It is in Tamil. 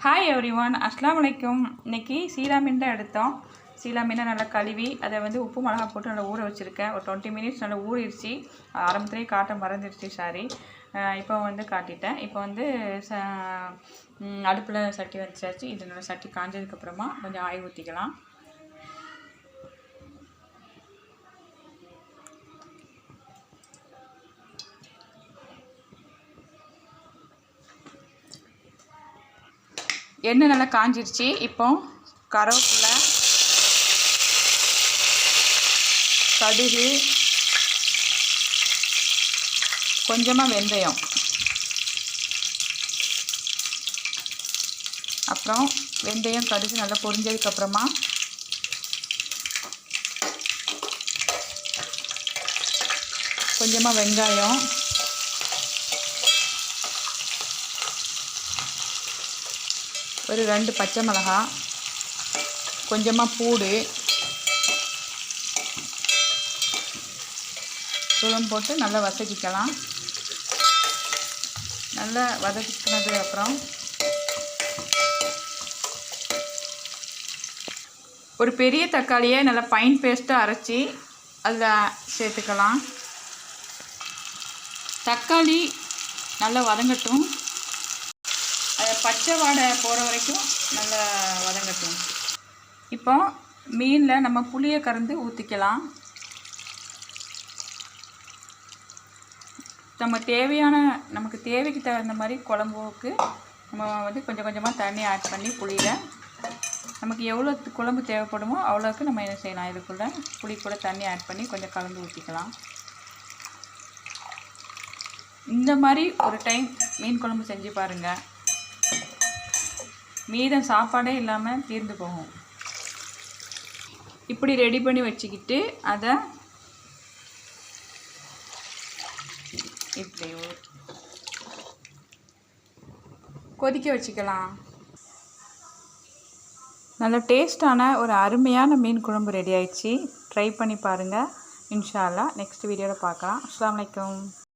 ஹாய் எவ்ரிவான், அஸ்ஸலாமு அலைக்கும். இன்றைக்கி சீலா மீன் தான் எடுத்தோம். சீலா மீனை நல்லா கழுவி அதை உப்பு மிளகா போட்டு நல்லா ஊற வச்சுருக்கேன். ஒரு 20 மினிட்ஸ் நல்லா ஊறிடுச்சு. ஆரம்பத்துலேயே காட்ட மறந்துடுச்சு, சாரி. இப்போ காட்டிட்டேன். இப்போ அடுப்பில் சட்டி வச்சாச்சு. இது நல்லா சட்டி காஞ்சதுக்கப்புறமா கொஞ்சம் ஆயில் ஊற்றிக்கலாம். எண்ணெய் நல்லா காஞ்சிருச்சு. இப்போ கருவேப்பிலை, கடுகு, கொஞ்சமாக வெந்தயம், அப்புறம் வெந்தயம் கடுகு நல்லா பொரிஞ்சதுக்கப்புறமா கொஞ்சமாக வெங்காயம், ஒரு 2 பச்சை மிளகாய், கொஞ்சமாக பூடு இதெல்லாம் போட்டு நல்லா வதக்கிக்கலாம். நல்லா வதக்கினது அப்புறம் ஒரு பெரிய தக்காளியை நல்லா ஃபைன் பேஸ்ட்டாக அரைச்சி அதில் சேர்த்துக்கலாம். தக்காளி நல்லா வதங்கட்டும். பச்சை வாடை போகிற வரைக்கும் நல்லா வதங்கட்டும். இப்போ மீனில் நம்ம புளியை கறந்து ஊற்றிக்கலாம். நமக்கு தேவைக்கு தகுந்த மாதிரி குழம்புக்கு நம்ம கொஞ்சம் கொஞ்சமாக தண்ணி ஆட் பண்ணி புளியில் நமக்கு எவ்வளோ குழம்பு தேவைப்படுமோ அவ்வளோக்கு நம்ம என்ன செய்யலாம். இதுக்குள்ளே புளி கூட தண்ணி ஆட் பண்ணி கொஞ்சம் கலந்து ஊற்றிக்கலாம். இந்த மாதிரி ஒரு டைம் மீன் குழம்பு செஞ்சு பாருங்கள். மீதம் சாப்பாடே இல்லாமல் தீர்ந்து போகும். இப்படி ரெடி பண்ணி வச்சுக்கிட்டு அதை இப்படி கொதிக்க வச்சுக்கலாம். நல்ல டேஸ்டான ஒரு அருமையான மீன் குழம்பு ரெடி ஆயிடுச்சு. ட்ரை பண்ணி பாருங்கள். இன்ஷா அல்லாஹ் நெக்ஸ்ட் வீடியோவில் பார்க்கலாம். அஸ்ஸலாமு அலைக்கும்.